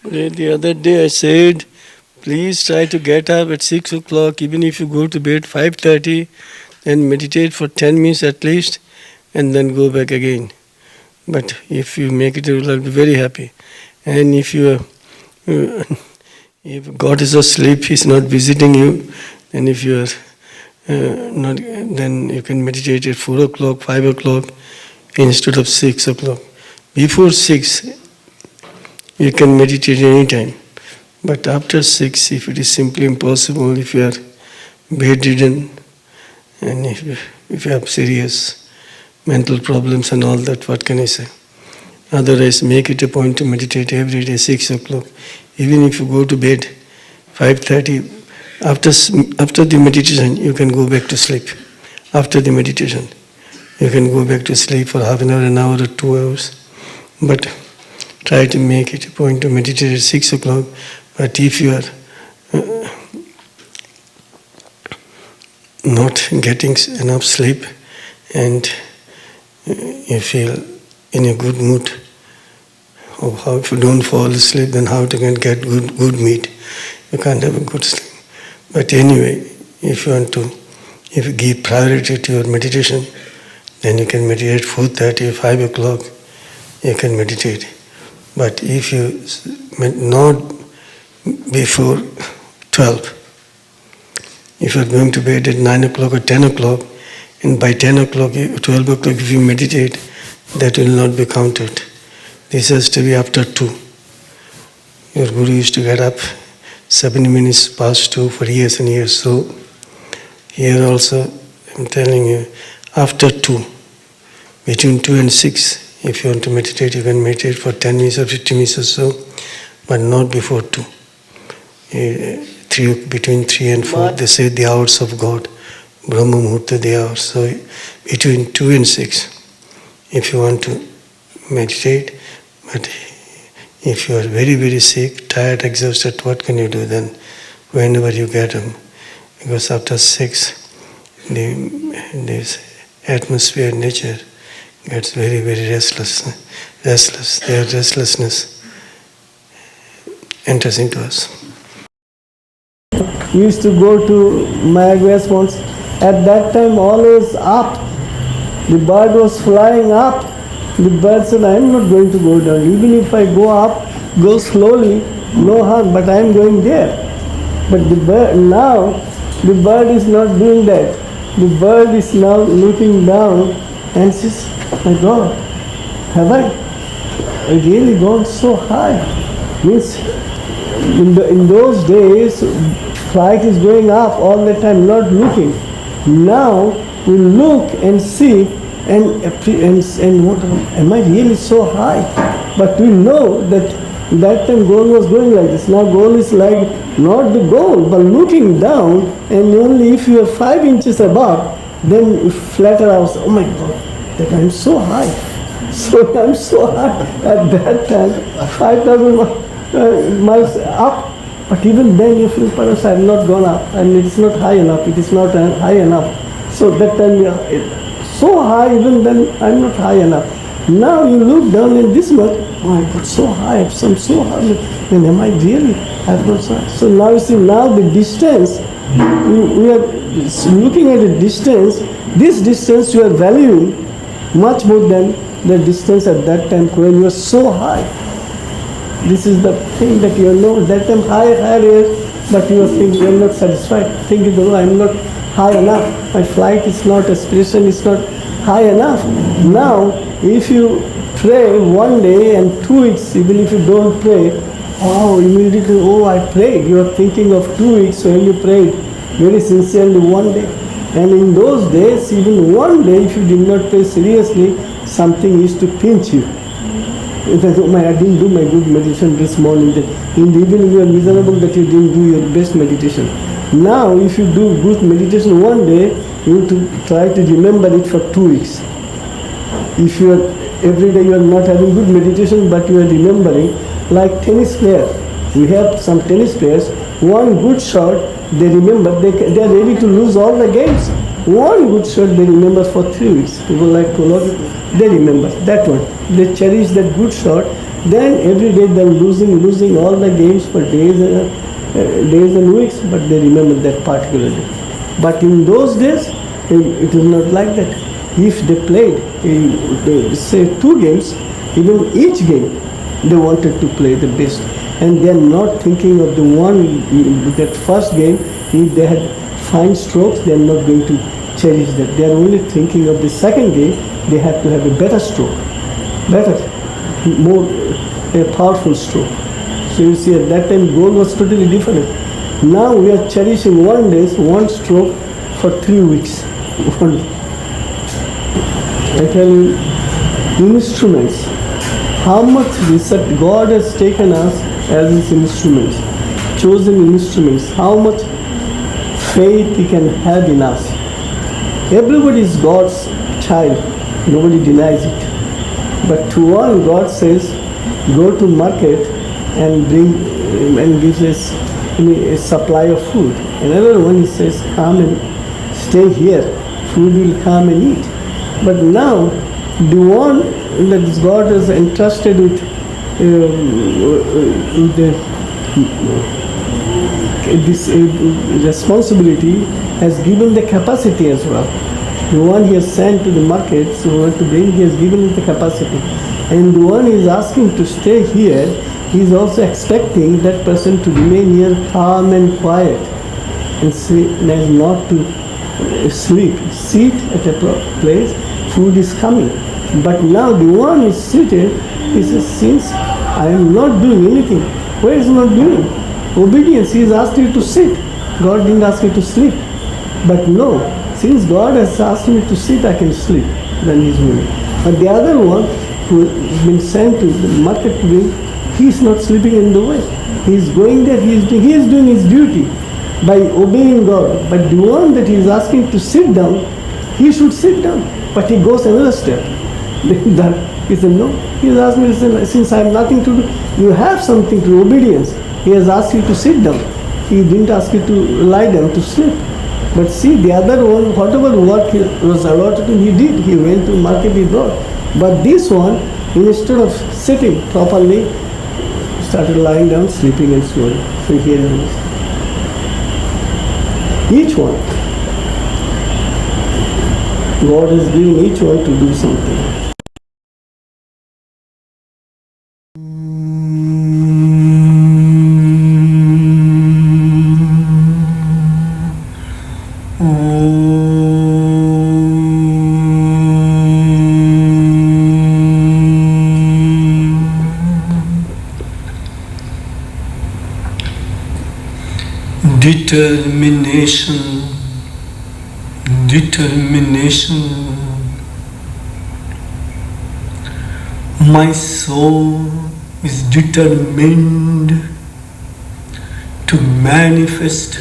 The other day I said, please try to get up at 6 o'clock, even if you go to bed 5:30, then meditate for 10 minutes at least, and then go back again. But if you make it, I'll be very happy. And if God is asleep, He's not visiting you, and if you are not, then you can meditate at 4 o'clock, 5 o'clock, instead of 6 o'clock. Before 6, you can meditate anytime. But after 6, if it is simply impossible, if you are bedridden, and if you have serious mental problems and all that, what can I say? Otherwise, make it a point to meditate every day, 6 o'clock. Even if you go to bed 5:30, after the meditation, you can go back to sleep. After the meditation, you can go back to sleep for half an hour or 2 hours. But try to make it a point to meditate at 6 o'clock. But if you are not getting enough sleep and you feel in a good mood, or how if you don't fall asleep, then how to get good meat? You can't have a good sleep. But anyway, if you give priority to your meditation, then you can meditate 4:30 or 5 o'clock, you can meditate. But if you not before 12, if you are going to bed at 9 o'clock or 10 o'clock, and by 10 o'clock, 12 o'clock, if you meditate, that will not be counted. This has to be after 2. Your Guru used to get up 7 minutes past 2 for years and years. So here also, I'm telling you, after 2, between 2 and 6, if you want to meditate, you can meditate for 10 minutes or 15 minutes or so, but not before 2. Between 3 and 4, they say the hours of God, Brahma Muhurta, the hours. So between 2 and 6, if you want to meditate, but if you are very, very sick, tired, exhausted, what can you do then? Whenever you get them, because after 6, this atmosphere, nature gets very, very restless. Their restlessness enters into us. We used to go to Mayaguez once. At that time, always up. The bird was flying up. The bird said, I am not going to go down. Even if I go up, go slowly, no harm, but I am going there. But the bird is not doing that. The bird is now looking down and says, my God, have I really gone so high? Means in those days, flight is going up all the time, not looking. Now we look and see and what, am I really so high? But we know that time goal was going like this. Now goal is like not the goal, but looking down, and only if you are 5 inches above, then you flatter ourselves. Oh my God, that I'm so high. So I'm so high at that time, 5,000 miles up. But even then you feel, perhaps I have not gone up, and it is not high enough. It is not high enough. So that time so high, even then I'm not high enough. Now you look down and this much, oh, I got so high, I'm so high. Then am I really? I've got so high. So now you see, now the distance, we are looking at the distance. This distance you are valuing much more than the distance at that time when you were so high. This is the thing that you know, that time higher is, but you are thinking you are not satisfied. Thinking, no, I am not high enough. My flight is not, aspiration is not high enough. Now, if you pray one day and 2 weeks, even if you don't pray, immediately, I prayed. You are thinking of 2 weeks when you prayed very sincerely one day. And in those days, even one day, if you did not pray seriously, something used to pinch you. I didn't do my good meditation this morning. In the evening, you are miserable that you didn't do your best meditation. Now, if you do good meditation one day, you have to try to remember it for 2 weeks. If you are every day you are not having good meditation, but you are remembering, like tennis players. We have some tennis players. One good shot, they remember. They are ready to lose all the games. One good shot they remember for 3 weeks. People like Polo, they remember that one. They cherish that good shot, Then every day they're losing all the games for days and weeks, but they remember that particular day. But in those days, it is not like that. If they played, say 2 games, even each game, they wanted to play the best. And they are not thinking of the one, that first game, if they had fine strokes, they are not going to cherish that. They are only thinking of the second game, they have to have a better stroke, better, more a powerful stroke. So you see, at that time, goal was totally different. Now we are cherishing one stroke for 3 weeks. I tell you, instruments, how much research God has taken us as His instruments, chosen instruments, how much faith He can have in us. Everybody is God's child, nobody denies it. But to one, God says, go to market and bring and gives us a supply of food. Another one, He says, come and stay here, food will come and eat. But now, the one that God has entrusted with this responsibility has given the capacity as well. The one He has sent to the market, so what to bring, He has given it the capacity. And the one He is asking to stay here, He is also expecting that person to remain here calm and quiet and not to sleep. Sit at a place, food is coming. But now the one is seated, he says, since I am not doing anything, why is not doing? Obedience, He has asked you to sit. God didn't ask you to sleep. But no, since God has asked me to sit, I can sleep. Then He is doing. But the other one who has been sent to the market to bring, he is not sleeping in the way. He is going there, he is doing his duty by obeying God. But the one that He is asking to sit down, he should sit down. But he goes another step. He said, no. He has asked me, since I have nothing to do, you have something to do, obedience. He has asked you to sit down. He didn't ask you to lie down, to sleep. But see, the other one, whatever work was allotted to him, he did. He went to market, he brought. But this one, instead of sitting properly, started lying down, sleeping and snoring. So here it is. Each one, God has given each one to do something. Determination. My soul is determined to manifest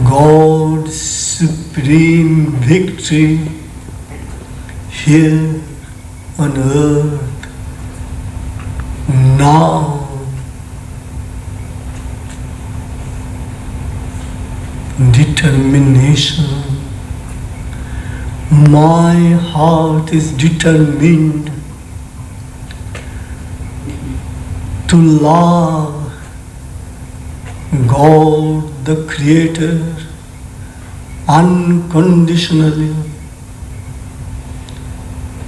God's supreme victory here on earth now. Determination. My heart is determined to love God the Creator unconditionally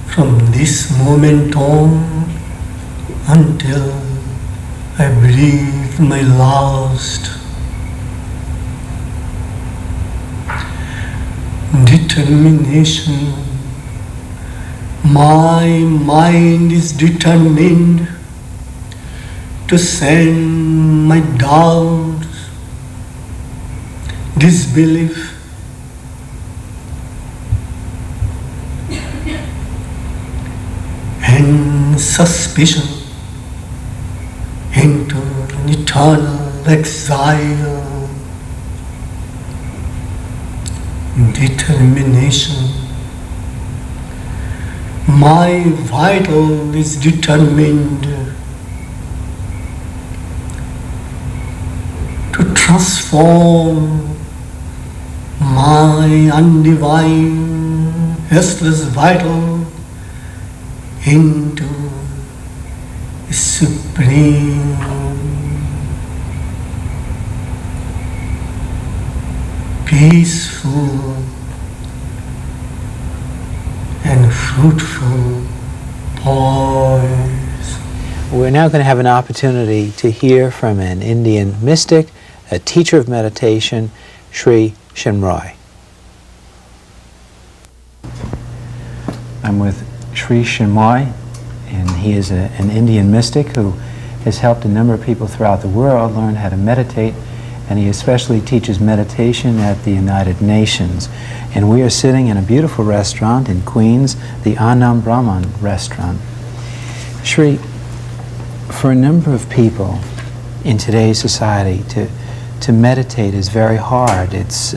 from this moment on until I breathe my last. Determination. My mind is determined to send my doubts, disbelief, and suspicion into an eternal exile. Determination. My vital is determined to transform my undivine, restless vital into supreme, peaceful, and fruitful poise. We're now going to have an opportunity to hear from an Indian mystic, a teacher of meditation, Sri Chinmoy. I'm with Sri Chinmoy, and he is an Indian mystic who has helped a number of people throughout the world learn how to meditate, and he especially teaches meditation at the United Nations. And we are sitting in a beautiful restaurant in Queens, the Anam Brahman restaurant. Sri, for a number of people in today's society, to meditate is very hard. It's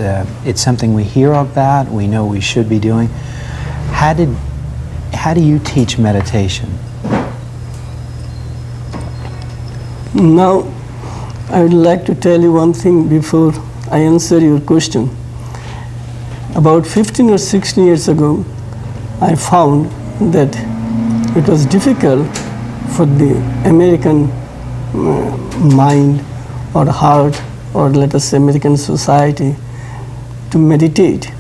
something we hear about, we know we should be doing. How do you teach meditation? Now, I would like to tell you one thing before I answer your question. About 15 or 16 years ago, I found that it was difficult for the American mind or heart, or let us say American society, to meditate.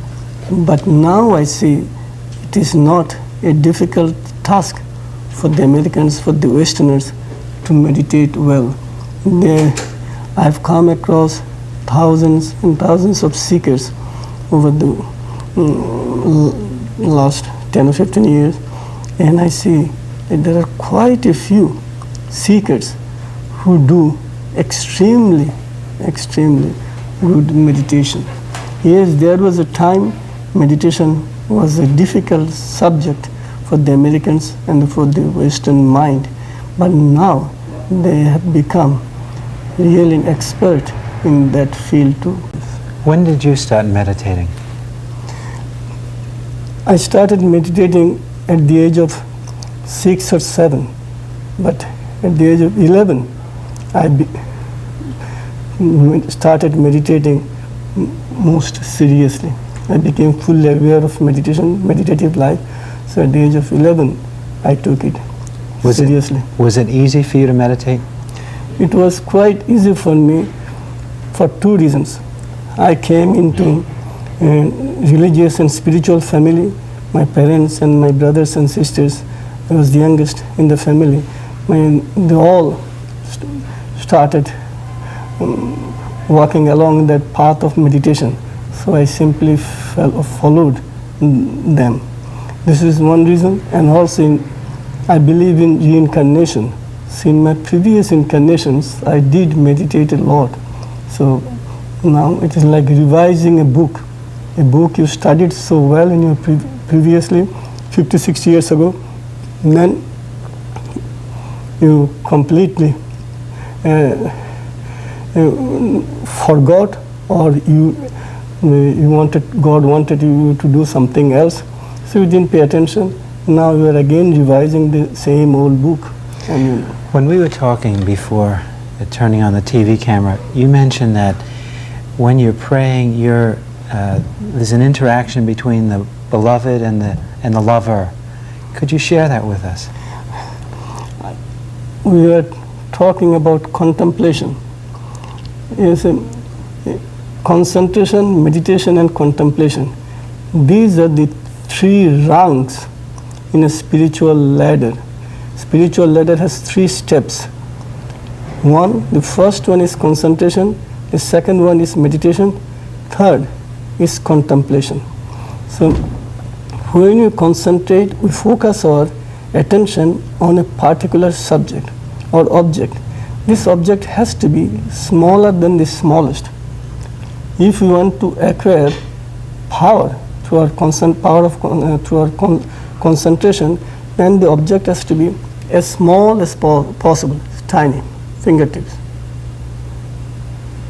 But now I see it is not a difficult task for the Americans, for the Westerners, to meditate well. I've come across thousands and thousands of seekers over the last 10 or 15 years, and I see that there are quite a few seekers who do extremely good meditation. Yes, there was a time meditation was a difficult subject for the Americans and for the Western mind, but now they have become really an expert in that field too. When did you start meditating? I started meditating at the age of 6 or 7, but at the age of 11, I started meditating most seriously. I became fully aware of meditative life. So at the age of 11, I took it seriously. Was it easy for you to meditate? It was quite easy for me for two reasons. I came into a religious and spiritual family. My parents and my brothers and sisters, I was the youngest in the family. They all started walking along that path of meditation. So I simply followed them. This is one reason, and also I believe in reincarnation. So in my previous incarnations, I did meditate a lot. So now it is like revising a book you studied so well in your previously, 50, 60 years ago, and then you completely forgot, or God wanted you to do something else, so you didn't pay attention. Now you are again revising the same old book. When we were talking before turning on the TV camera, you mentioned that when you're praying, there's an interaction between the beloved and the lover. Could you share that with us? We were talking about contemplation. Yes, concentration, meditation, and contemplation. These are the three rungs in a spiritual ladder. Spiritual ladder has 3 steps. The first one is concentration, the second one is meditation, third is contemplation. So when you concentrate, we focus our attention on a particular subject or object. This object has to be smaller than the smallest. If we want to acquire power through our concentration, then the object has to be as small as possible, tiny, fingertips.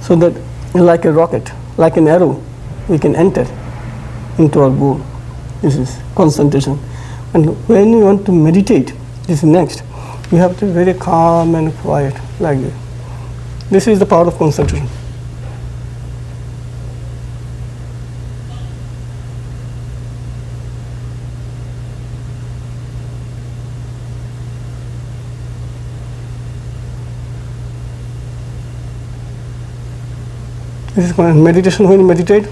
So that like a rocket, like an arrow, we can enter into our goal. This is concentration. And when you want to meditate, this is next, you have to be very calm and quiet, like this. This is the power of concentration. This is meditation. When you meditate,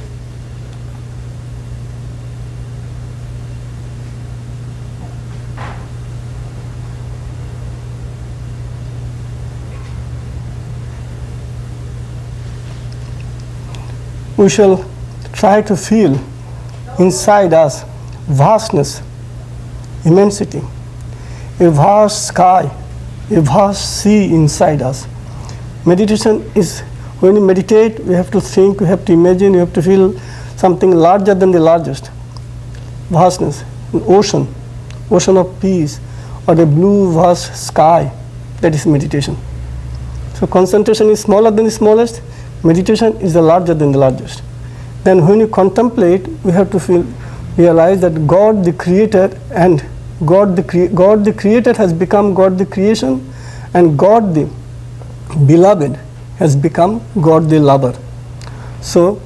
we shall try to feel inside us vastness, immensity, a vast sky, a vast sea inside us. Meditation is, when you meditate, we have to think, we have to imagine, we have to feel something larger than the largest. Vastness, an ocean of peace, or the blue vast sky. That is meditation. So concentration is smaller than the smallest, meditation is the larger than the largest. Then when you contemplate, we have to realize that God the Creator and God the Creator has become God the creation, and God the Beloved has become God the Lover. So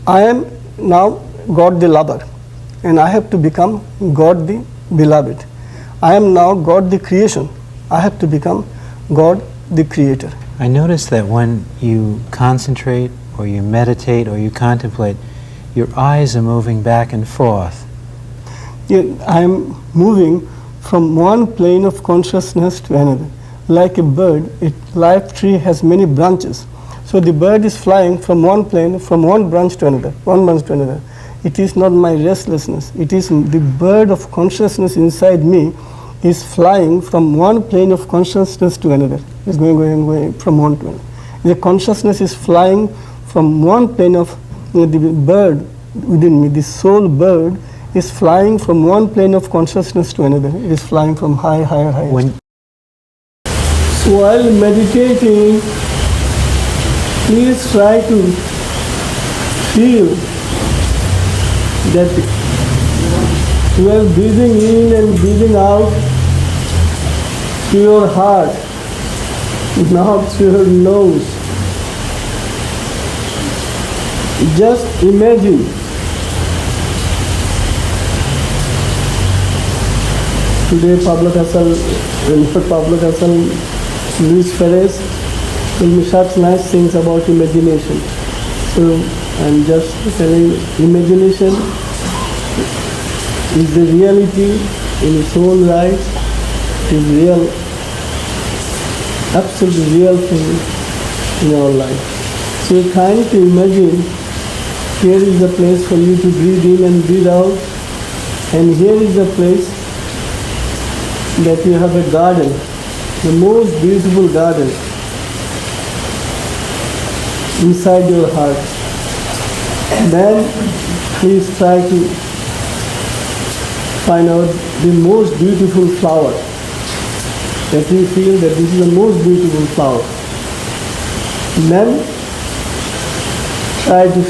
I am now God the Lover, and I have to become God the Beloved. I am now God the creation. I have to become God the Creator. I notice that when you concentrate or you meditate or you contemplate, your eyes are moving back and forth. Yeah, I am moving from one plane of consciousness to another. Like a bird, a life tree has many branches. So the bird is flying from one plane, from one branch to another, It is not my restlessness. It is the bird of consciousness inside me is flying from one plane of consciousness to another. It's going from one to another. The consciousness is flying from one plane of the bird within me. The soul bird is flying from one plane of consciousness to another. It is flying from higher. While meditating, please try to feel that you are breathing in and breathing out to your heart, not through your nose. Just imagine today Pablo Casal, Luis Perez told me such nice things about imagination. So I'm just telling, imagination is the reality in its own right. It is real, absolutely real thing in our life. So trying to imagine, here is the place for you to breathe in and breathe out, and here is the place that you have a garden, the most beautiful garden inside your heart. Then please try to find out the most beautiful flower, that you feel that this is the most beautiful flower. Then try to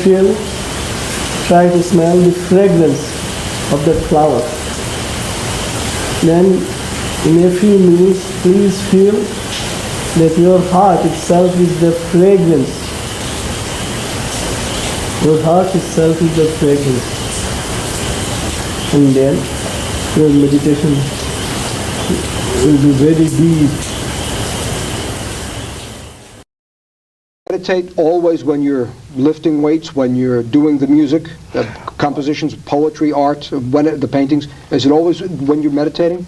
smell the fragrance of that flower. Then in a few minutes, please feel that your heart itself is the fragrance. Your heart itself is the fragrance. And then your meditation will be very deep. Meditate always when you're lifting weights, when you're doing the music, the compositions, poetry, art, the paintings. Is it always when you're meditating?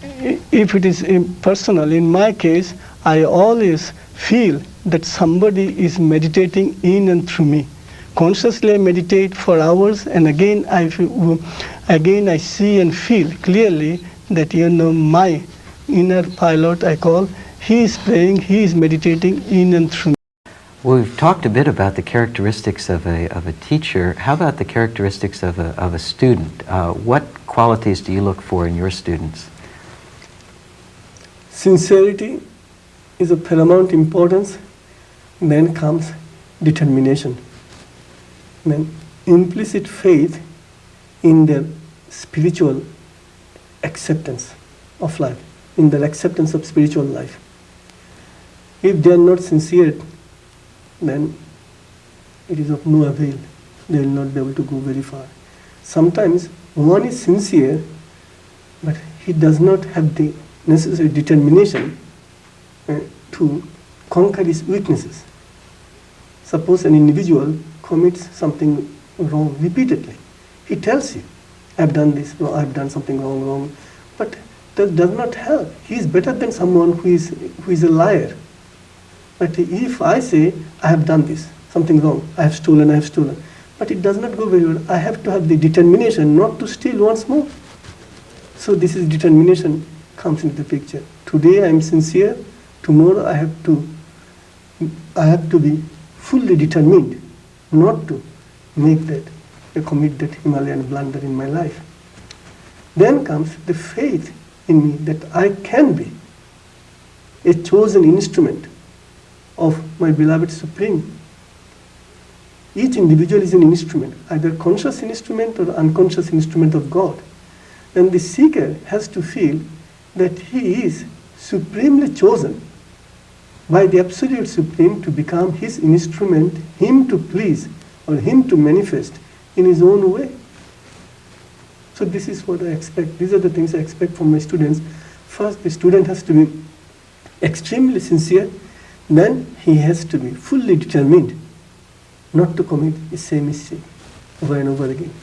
If it is personal, in my case, I always feel that somebody is meditating in and through me. Consciously I meditate for hours, and again I see and feel clearly that my inner pilot, I call, he is praying, he is meditating in and through me. We've talked a bit about the characteristics of a teacher. How about the characteristics of a student? What qualities do you look for in your students? Sincerity is of paramount importance. Then comes determination. Then implicit faith in their spiritual acceptance of life, in their acceptance of spiritual life. If they are not sincere, then it is of no avail. They will not be able to go very far. Sometimes one is sincere, but he does not have the necessary determination to conquer his weaknesses. Suppose an individual commits something wrong repeatedly. He tells you, I've done this, I've done something wrong. But that does not help. He is better than someone who is a liar. But if I say, I have done this, something wrong, I have stolen, but it does not go very well. I have to have the determination not to steal once more. So this is determination comes into the picture. Today I am sincere, tomorrow I have to be fully determined not to commit that Himalayan blunder in my life. Then comes the faith in me that I can be a chosen instrument of my beloved Supreme. Each individual is an instrument, either conscious instrument or unconscious instrument of God. And the seeker has to feel that he is supremely chosen by the Absolute Supreme to become his instrument, him to please or him to manifest in his own way. So this is what I expect. These are the things I expect from my students. First, the student has to be extremely sincere. Then he has to be fully determined not to commit the same mistake over and over again.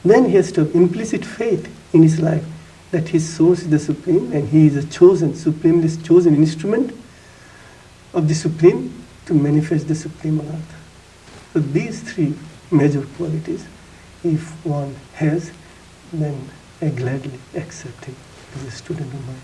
Then he has to have implicit faith in his life that his source is the Supreme and he is a chosen, supremely chosen instrument of the Supreme to manifest the Supreme on earth. So these three major qualities, if one has, then I gladly accept him as a student of mine.